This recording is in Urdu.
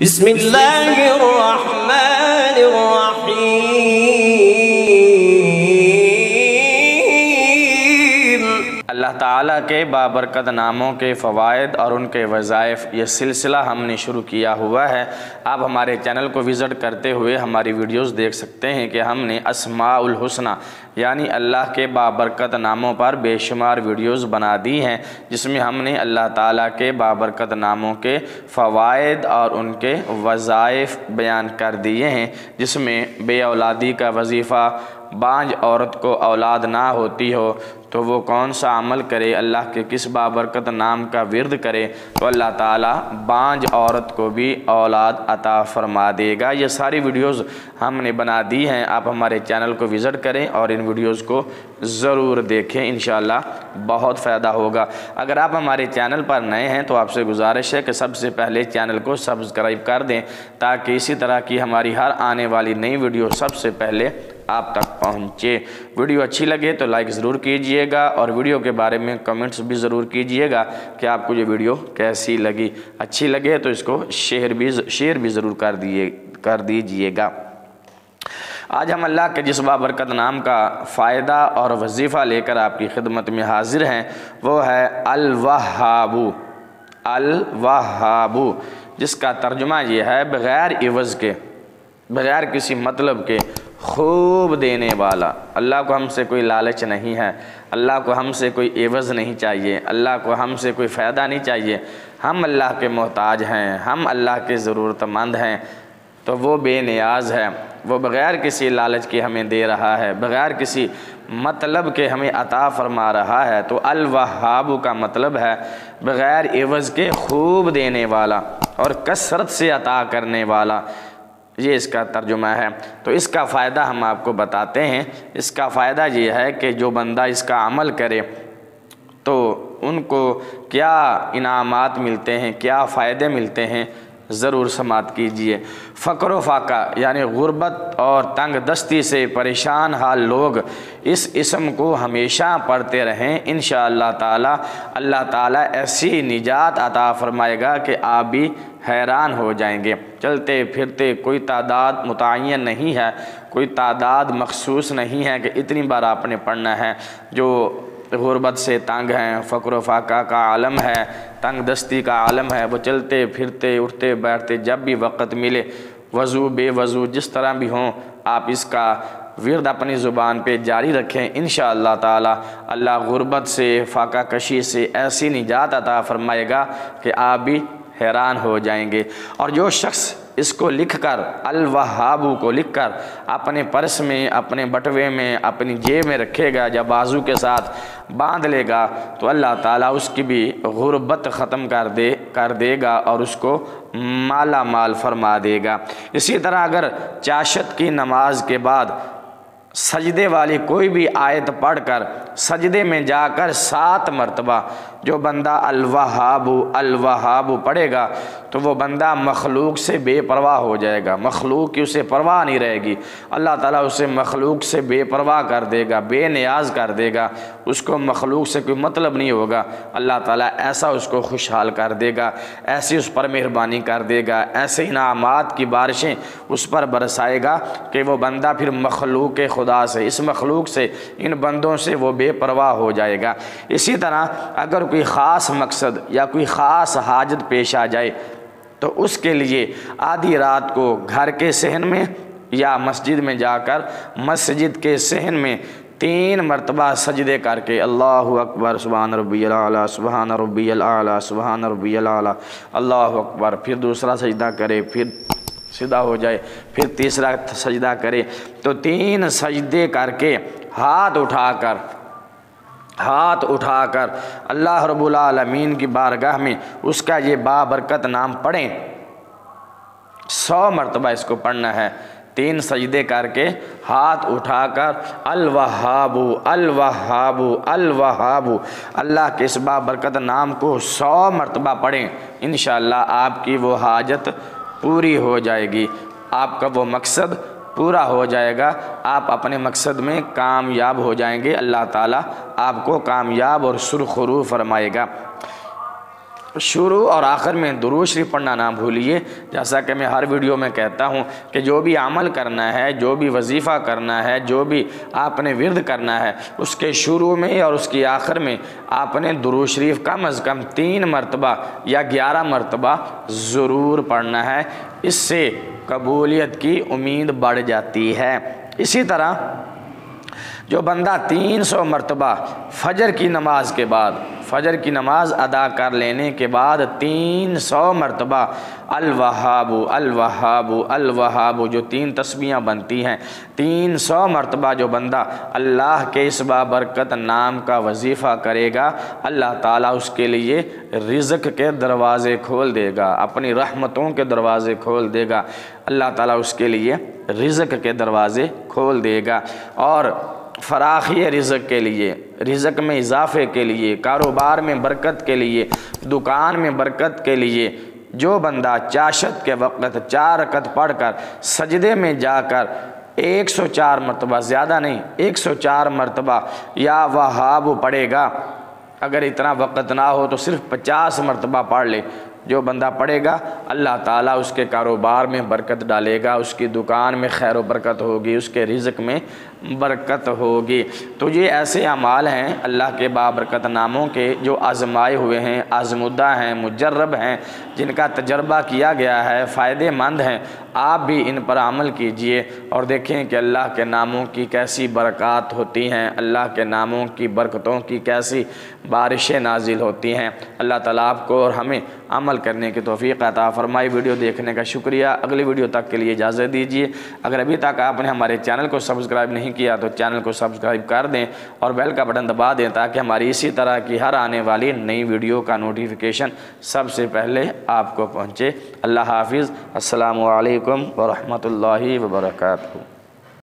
بسم اللہ الرحمن الرحیم۔ اللہ تعالیٰ کے بابرکت ناموں کے فوائد اور ان کے وظائف، یہ سلسلہ ہم نے شروع کیا ہوا ہے۔ آپ ہمارے چینل کو وزٹ کرتے ہوئے ہماری ویڈیوز دیکھ سکتے ہیں کہ ہم نے اسماء الحسنی یعنی اللہ کے بابرکت ناموں پر بے شمار ویڈیوز بنا دی ہیں، جس میں ہم نے اللہ تعالیٰ کے بابرکت ناموں کے فوائد اور ان کے وظائف بیان کر دیے ہیں، جس میں بے اولادی کا وظیفہ، بانجھ عورت کو اولاد نہ ہوتی ہو تو وہ کون سا عمل کرے، اللہ کے کس بابرکت نام کا ورد کرے تو اللہ تعالیٰ بانجھ عورت کو بھی اولاد عطا فرما دے گا۔ یہ ساری ویڈیوز ہم نے بنا دی ہیں، آپ ہمارے چینل کو وزٹ کریں اور ان ویڈیوز کو ضرور دیکھیں، انشاءاللہ بہت فائدہ ہوگا۔ اگر آپ ہمارے چینل پر نئے ہیں تو آپ سے گزارش ہے کہ سب سے پہلے چینل کو سبسکرائب کر دیں تاکہ اسی طرح کی ہماری ہر آنے والی نئی ویڈیو سب سے پہلے آپ تک پہنچے۔ ویڈیو اچھی لگے تو لائک ضرور کیجئے گا اور ویڈیو کے بارے میں کمنٹس بھی ضرور کیجئے گا کہ آپ کو یہ ویڈیو کیسی لگی۔ اچھی لگے تو اس کو شیئر بھی ضرور کر دیجئے گا۔ آج ہم اللہ کے جس بابرکت نام کا فائدہ اور وظیفہ لے کر آپ کی خدمت میں حاضر ہیں وہ ہے الوہاب۔ الوہاب، جس کا ترجمہ یہ ہے بغیر عوض کے، بغیر کسی مطلب کے خوب دینے والا۔ اللہ کو ہم سے کوئی لالچ نہیں ہے، اللہ کو ہم سے کوئی عوض نہیں چاہیے، اللہ کو ہم سے کوئی فائدہ نہیں چاہیے۔ ہم اللہ کے محتاج ہیں، ہم اللہ کے ضرورت مند ہیں، تو وہ بے نیاز ہے، وہ بغیر کسی لالچ کے ہمیں دے رہا ہے، بغیر کسی مطلب کے ہمیں عطا فرما رہا ہے۔ تو الوہاب کا مطلب ہے بغیر عوض کے خوب دینے والا اور کثرت سے عطا کرنے والا، یہ اس کا ترجمہ ہے۔ تو اس کا فائدہ ہم آپ کو بتاتے ہیں۔ اس کا فائدہ یہ ہے کہ جو بندہ اس کا عمل کرے تو ان کو کیا انعامات ملتے ہیں، کیا فائدے ملتے ہیں، ضرور سماعت کیجئے۔ فقر و فاقہ یعنی غربت اور تنگ دستی سے پریشان حال لوگ اس اسم کو ہمیشہ پڑھتے رہیں، انشاءاللہ تعالی اللہ تعالیٰ ایسی نجات عطا فرمائے گا کہ آپ بھی حیران ہو جائیں گے۔ چلتے پھرتے کوئی تعداد متعین نہیں ہے، کوئی تعداد مخصوص نہیں ہے کہ اتنی بار آپ نے پڑھنا ہے۔ جو غربت سے تنگ ہیں، فقر و فاقہ کا عالم ہے، تنگ دستی کا عالم ہے، وہ چلتے پھرتے اٹھتے بیٹھتے جب بھی وقت ملے، وضو بے وضو جس طرح بھی ہوں، آپ اس کا ورد اپنی زبان پہ جاری رکھیں، انشاءاللہ تعالی اللہ غربت سے، فاقہ کشی سے ایسی نجات عطا فرمائے گا کہ آپ بھی حیران ہو جائیں گے۔ اور جو شخص اس کو لکھ کر، الوہاب کو لکھ کر اپنے پرس میں، اپنے بٹوے میں، اپنی جیب میں رکھے گا، جب بازو کے ساتھ باندھ لے گا تو اللہ تعالیٰ اس کی بھی غربت ختم کر دے گا اور اس کو مالا مال فرما دے گا۔ اسی طرح اگر چاشت کی نماز کے بعد سجدے والی کوئی بھی آیت پڑھ کر سجدے میں جا کر 7 مرتبہ جو بندہ الوہاب الوہاب پڑھے گا تو وہ بندہ مخلوق سے بے پرواہ ہو جائے گا، مخلوق کی اسے پرواہ نہیں رہے گی، اللہ تعالیٰ اسے مخلوق سے بے پرواہ کر دے گا، بے نیاز کر دے گا، اس کو مخلوق سے کوئی مطلب نہیں ہوگا۔ اللہ تعالیٰ ایسا اس کو خوشحال کر دے گا، ایسی اس پر مہربانی کر دے گا، ایسے انعامات کی بارشیں اس پر برسائے گا کہ وہ بندہ پھر مخلوق خدا سے، اس مخلوق سے، ان بندوں سے وہ بے پرواہ ہو جائے گا۔ اسی طرح اگر کوئی خاص مقصد یا کوئی خاص حاجت پیش آ جائے تو اس کے لیے آدھی رات کو گھر کے صحن میں یا مسجد میں جا کر مسجد کے صحن میں 3 مرتبہ سجدے کر کے اللہ اکبر سبحان ربی الاعلیٰ سبحان ربی الاعلیٰ سبحان ربی الاعلیٰ اللہ اکبر، پھر دوسرا سجدہ کرے، پھر سیدھا ہو جائے، پھر تیسرا سجدہ کرے، تو 3 سجدے کر کے ہاتھ اٹھا کر اللہ رب العالمین کی بارگاہ میں اس کا یہ بابرکت نام پڑھیں۔ 100 مرتبہ اس کو پڑھنا ہے، 3 سجدے کر کے ہاتھ اٹھا کر الوہاب الوہاب الوہاب اللہ کے اس بابرکت نام کو 100 مرتبہ پڑھیں، انشاءاللہ آپ کی وہ حاجت پوری ہو جائے گی، آپ کا وہ مقصد پورا ہو جائے گا، آپ اپنے مقصد میں کامیاب ہو جائیں گے، اللہ تعالیٰ آپ کو کامیاب اور سرخرو فرمائے گا۔ شروع اور آخر میں درود شریف پڑھنا نہ بھولیے۔ جیسا کہ میں ہر ویڈیو میں کہتا ہوں کہ جو بھی عمل کرنا ہے، جو بھی وظیفہ کرنا ہے، جو بھی آپ نے ورد کرنا ہے، اس کے شروع میں اور اس کی آخر میں آپ نے درود شریف کم از کم 3 مرتبہ یا 11 مرتبہ ضرور پڑھنا ہے۔ اس سے قبولیت کی امید بڑھ جاتی ہے۔ اسی طرح جو بندہ 300 مرتبہ فجر کی نماز کے بعد، فجر کی نماز ادا کر لینے کے بعد 300 مرتبہ الوہاب الوہاب الوہاب جو 3 تسبیحاں بنتی ہیں، 300 مرتبہ جو بندہ اللہ کے اس بابرکت نام کا وظیفہ کرے گا، اللہ تعالیٰ اس کے لیے رزق کے دروازے کھول دے گا، اپنی رحمتوں کے دروازے کھول دے گا، اللہ تعالیٰ اس کے لیے رزق کے دروازے کھول دے گا۔ اور فراخی رزق کے لیے، رزق میں اضافے کے لیے، کاروبار میں برکت کے لیے، دکان میں برکت کے لیے جو بندہ چاشت کے وقت 4 رکعت پڑھ کر سجدے میں جا کر 104 مرتبہ، زیادہ نہیں 104 مرتبہ یا وہاب پڑھے گا، اگر اتنا وقت نہ ہو تو صرف 50 مرتبہ پڑھ لے، جو بندہ پڑھے گا اللہ تعالیٰ اس کے کاروبار میں برکت ڈالے گا، اس کی دکان میں خیر و برکت ہوگی، اس کے رزق میں برکت ہوگی۔ تو یہ ایسے اعمال ہیں اللہ کے بابرکت ناموں کے جو آزمائے ہوئے ہیں، آزمودہ ہیں، مجرب ہیں، جن کا تجربہ کیا گیا ہے، فائدے مند ہیں۔ آپ بھی ان پر عمل کیجئے اور دیکھیں کہ اللہ کے ناموں کی کیسی برکات ہوتی ہیں، اللہ کے ناموں کی برکتوں کی کیسی بارشیں نازل ہوتی ہیں۔ اللہ تعالیٰ آپ کو اور ہمیں عمل کرنے کی توفیق عطا فرمائے۔ ویڈیو دیکھنے کا شکریہ۔ اگلی ویڈیو تک کے لیے اجازت دیجیے۔ اگر ابھی تک آپ نے ہمارے چینل کو سبسکرائب نہیں کیا تو چینل کو سبسکرائب کر دیں اور بیل کا بٹن دبا دیں تاکہ ہماری اسی طرح کی ہر آنے والی نئی ویڈیو کا نوٹیفیکیشن سب سے پہلے آپ کو پہنچے۔ اللہ حافظ۔ السلام علیکم ورحمۃ اللہ وبرکاتہ۔